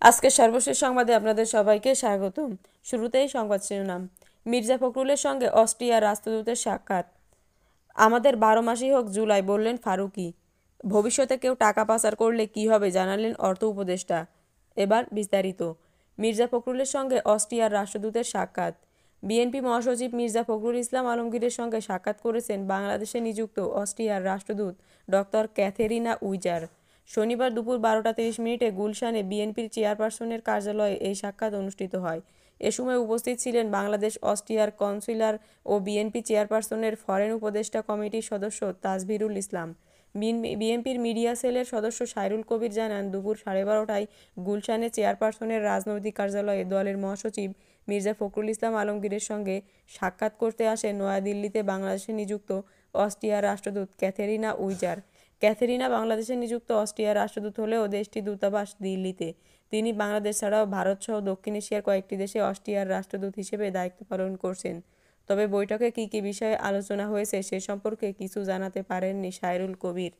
আজকের সর্বশেষ সংবাদে আপনাদের সবাইকে স্বাগতম। শুরুতেই সংবাদ শিরোনাম। মির্জা ফখরুলের সঙ্গে অস্ট্রিয়ার রাষ্ট্রদূতের সাক্ষাৎ। আমাদের 12 মাসই হোক জুলাই, বললেন ফারুকী। ভবিষ্যতে কেউ টাকা পাচার করলে কী হবে জানালেন অর্থ উপদেষ্টা। এবার বিস্তারিত। মির্জা ফখরুলের সঙ্গে অস্ট্রিয়ার রাষ্ট্রদূতের সাক্ষাৎ। বিএনপি মহাসচিব মির্জা ফখরুল ইসলাম আলমগীরের সঙ্গে সাক্ষাৎ করেছেন বাংলাদেশে নিযুক্ত অস্ট্রিয়ার রাষ্ট্রদূত ডক্টর ক্যাথেরিনা উইজার। শনিবার দুপুর 12টা 30 মিনিটে গুলশানে বিএনপির চেয়ারপারসনের কার্যালয়ে এই সাক্ষাৎ অনুষ্ঠিত হয়। এ সময় উপস্থিত ছিলেন বাংলাদেশ অস্ট্রিয়ার কনসুলার ও বিএনপি চেয়ারপারসনের ফরেন উপদেষ্টা কমিটির সদস্য তাজভিরুল ইসলাম। বিএনপির মিডিয়া সেলের সদস্য সাইরুল কবির জানান, দুপুর 12:30টায় গুলশানে চেয়ারপারসনের রাজনৈতিক কার্যালয়ে দলের মহাসচিব মির্জা ফখরুল ইসলাম আলমগীরের সঙ্গে সাক্ষাৎ করতে আসেন নয়াদিল্লিতে বাংলাদেশে নিযুক্ত অস্ট্রিয়ার রাষ্ট্রদূত ক্যাথেরিনা উইজার। ক্যাথেরিনা বাংলাদেশে নিযুক্ত অস্ট্রিয়ার রাষ্ট্রদূত হলেও দেশটির দূতাবাস দিল্লিতে। তিনি বাংলাদেশ ছাড়াও ভারতসহ দক্ষিণ এশিয়ার কয়েকটি দেশে অস্ট্রিয়ার রাষ্ট্রদূত হিসেবে দায়িত্ব পালন করছেন। তবে বৈঠকে কী কী বিষয়ে আলোচনা হয়েছে সে সম্পর্কে কিছু জানাতে পারেননি সাইরুল কবির।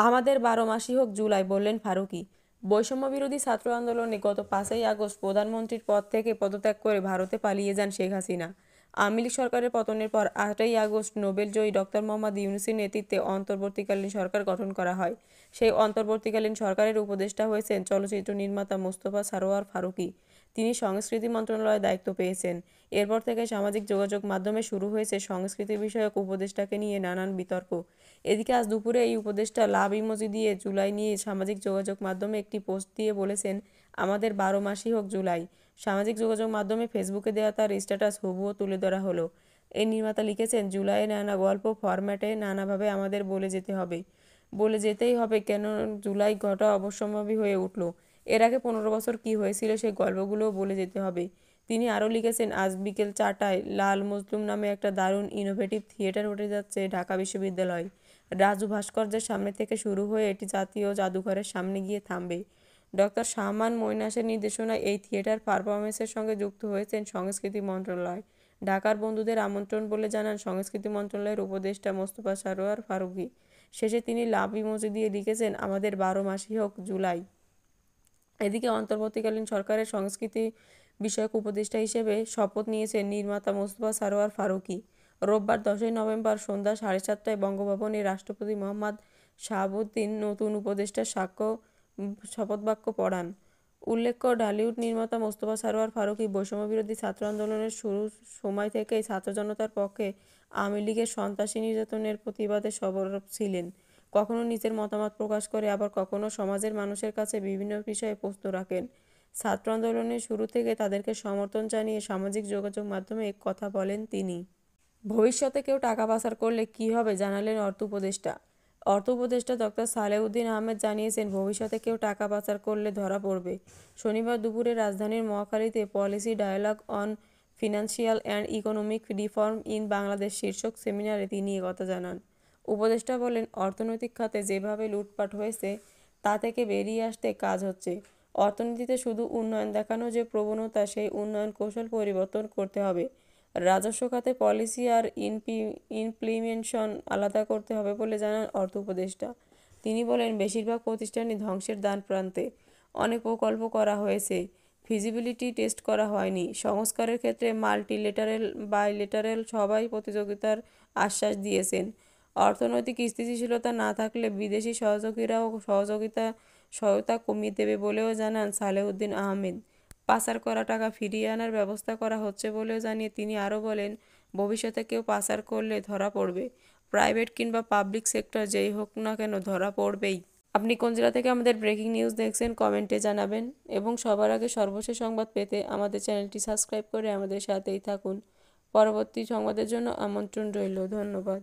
আমাদের 12 মাসই হোক জুলাই, বললেন ফারুকী। বৈষম্যবিরোধী ছাত্র আন্দোলনে গত 5ই আগস্ট প্রধানমন্ত্রীর পদ থেকে পদত্যাগ করে ভারতে পালিয়ে যান শেখ হাসিনা। আওয়ামী লীগ সরকারের পতনের পর 8ই আগস্ট নোবেলজয়ী ডক্টর মোহাম্মদ ইউনূসের নেতৃত্বে অন্তর্বর্তীকালীন সরকার গঠন করা হয়। সেই অন্তর্বর্তীকালীন সরকারের উপদেষ্টা হয়েছেন চলচ্চিত্র নির্মাতা মোস্তফা সারোয়ার ফারুকী। তিনি সংস্কৃতি মন্ত্রণালয়ে দায়িত্ব পেয়েছেন। এরপর থেকে সামাজিক যোগাযোগ মাধ্যমে শুরু হয়েছে সংস্কৃতি বিষয়ক উপদেষ্টাকে নিয়ে নানান বিতর্ক। এদিকে আজ দুপুরে এই উপদেষ্টা লাভ ইমোজি দিয়ে জুলাই নিয়ে সামাজিক যোগাযোগ মাধ্যমে একটি পোস্ট দিয়ে বলেছেন, আমাদের 12 মাসই হোক জুলাই। সামাজিক যোগাযোগ মাধ্যমে ফেসবুকে দেওয়া তার স্ট্যাটাস হুবহু তুলে ধরা হলো। এই নির্মাতা লিখেছেন, জুলাইয়ে নানা গল্প ফরম্যাটে নানাভাবে আমাদের বলে যেতেই হবে কেন জুলাই ঘটা অবশ্যম্ভাবী হয়ে উঠল। এর আগে 15 বছর কী হয়েছিল সেই গল্পগুলোও বলে যেতে হবে। তিনি আরও লিখেছেন, আজ বিকেল 4টায় লাল মজলুম নামে একটা দারুণ ইনোভেটিভ থিয়েটার উঠে যাচ্ছে ঢাকা বিশ্ববিদ্যালয়। রাজু ভাস্কর্যের সামনে থেকে শুরু হয়ে এটি জাতীয় জাদুঘরের সামনে গিয়ে থামবে। ডক্টর শাহমান মৈনাসের নির্দেশনায় এই থিয়েটার পারফরমেন্সের সঙ্গে যুক্ত হয়েছেন সংস্কৃতি মন্ত্রণালয়। ঢাকার বন্ধুদের আমন্ত্রণ বলে জানান সংস্কৃতি মন্ত্রণালয়ের উপদেষ্টা মোস্তফা সারোয়ার ফারুকী। শেষে তিনি লাভ ইমোজি দিয়ে লিখেছেন, আমাদের 12 মাসই হোক জুলাই। এদিকে অন্তর্বর্তীকালীন সরকারের সংস্কৃতি বিষয়ক উপদেষ্টা হিসেবে শপথ নিয়েছেন নির্মাতা মোস্তফা সারোয়ার ফারুকী। রোববার 10ই নভেম্বর সন্ধ্যা 7:30টায় বঙ্গভবনে রাষ্ট্রপতি মোহাম্মদ শাহাবুদ্দিন নতুন উপদেষ্টার শপথবাক্য পড়ান। উল্লেখ্য, ঢালিউড নির্মাতা মোস্তফা সারোয়ার ফারুকী বৈষম্যবিরোধী ছাত্র আন্দোলনের শুরুর সময় থেকেই ছাত্র জনতার পক্ষে আওয়ামী লীগের সন্ত্রাসী নির্যাতনের প্রতিবাদে সরব ছিলেন। কখনো নিজের মতামত প্রকাশ করে, আবার কখনো সমাজের মানুষের কাছে বিভিন্ন বিষয়ে প্রশ্ন রাখেন। ছাত্র আন্দোলনের শুরু থেকে তাদেরকে সমর্থন জানিয়ে সামাজিক যোগাযোগ মাধ্যমে কথা বলেন তিনি। ভবিষ্যতে কেউ টাকা পাচার করলে কী হবে জানালেন অর্থ উপদেষ্টা। অর্থ উপদেষ্টা ডক্টর সালেউদ্দিন আহমেদ জানিয়েছেন, ভবিষ্যতে কেউ টাকা পাচার করলে ধরা পড়বে। শনিবার দুপুরে রাজধানীর মহাখালীতে policy dialogue on financial and economic reform in Bangladesh শীর্ষক সেমিনারে তিনি একথা জানান। উপদেষ্টা বলেন, অর্থনৈতিক খাতে যেভাবে লুটপাট হয়েছে তা থেকে বেরিয়ে আসতে কাজ হচ্ছে। অর্থনীতিতে শুধু উন্নয়ন দেখানো যে প্রবণতা, সেই উন্নয়ন কৌশল পরিবর্তন করতে হবে। রাজস্ব খাতে পলিসি আর ইমপ্লিমেন্টেশন আলাদা করতে হবে বলে জানান অর্থ উপদেষ্টা। তিনি বলেন, বেশিরভাগ প্রতিষ্ঠানই ধ্বংসের দ্বারপ্রান্তে। অনেক প্রকল্প করা হয়েছে, ফিজিবিলিটি টেস্ট করা হয়নি। সংস্কারের ক্ষেত্রে মাল্টিলেটারেল বাইলেটারেল সবাই প্রতিযোগিতার আশ্বাস দিয়েছেন। অর্থনৈতিক স্থিতিশীলতা না থাকলে বিদেশি সহযোগীরাও সহায়তা কমিয়ে দেবে বলেও জানান সালেউদ্দিন আহমেদ। পাচার করা টাকা ফিরিয়ে আনার ব্যবস্থা করা হচ্ছে বলেও জানিয়ে তিনি আরও বলেন, ভবিষ্যতে কেউ পাচার করলে ধরা পড়বে। প্রাইভেট কিংবা পাবলিক সেক্টর যেই হোক না কেন ধরা পড়বেই। আপনি কোন জেলা থেকে আমাদের ব্রেকিং নিউজ দেখছেন কমেন্টে জানাবেন, এবং সবার আগে সর্বশেষ সংবাদ পেতে আমাদের চ্যানেলটি সাবস্ক্রাইব করে আমাদের সাথেই থাকুন। পরবর্তী সংবাদের জন্য আমন্ত্রণ রইল। ধন্যবাদ।